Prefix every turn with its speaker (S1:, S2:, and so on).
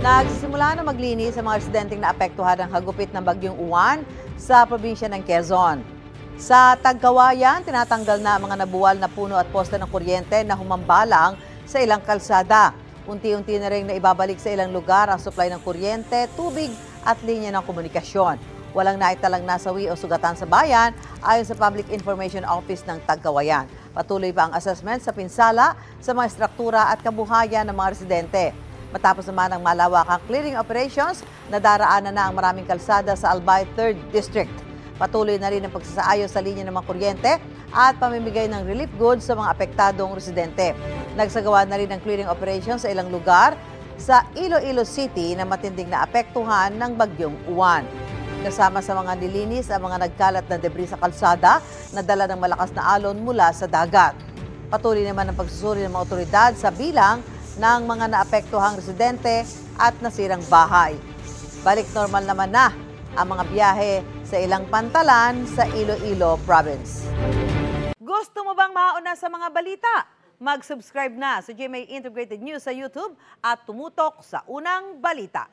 S1: Nagsisimula na maglinis ang mga residenteng naapektuhan ng hagupit ng bagyong Uwan sa probinsya ng Quezon. Sa Tagkawayan, tinatanggal na ang mga nabuwal na puno at poste ng kuryente na humambalang sa ilang kalsada. Unti-unti na rin naibabalik sa ilang lugar ang supply ng kuryente, tubig at linya ng komunikasyon. Walang naitalang nasawi o sugatan sa bayan ayon sa Public Information Office ng Tagkawayan. Patuloy pa ang assessment sa pinsala sa mga struktura at kabuhayan ng mga residente. Matapos naman ang malawakang clearing operations, nadaraanan na ang maraming kalsada sa Albay 3rd District. Patuloy na rin ang pagsasaayos sa linya ng mga kuryente at pamimigay ng relief goods sa mga apektadong residente. Nagsagawa na rin ng clearing operations sa ilang lugar sa Iloilo City na matinding naapektuhan ng bagyong Uwan. Kasama sa mga nilinis ang mga nagkalat na debris sa kalsada na dala ng malakas na alon mula sa dagat. Patuloy naman ang pagsusuri ng mga otoridad sa bilang ng mga naapektuhang residente at nasirang bahay. Balik normal naman na ang mga biyahe sa ilang pantalan sa Iloilo Province. Gusto mo bang mauna sa mga balita? Mag-subscribe na sa GMA Integrated News sa YouTube at tumutok sa unang balita.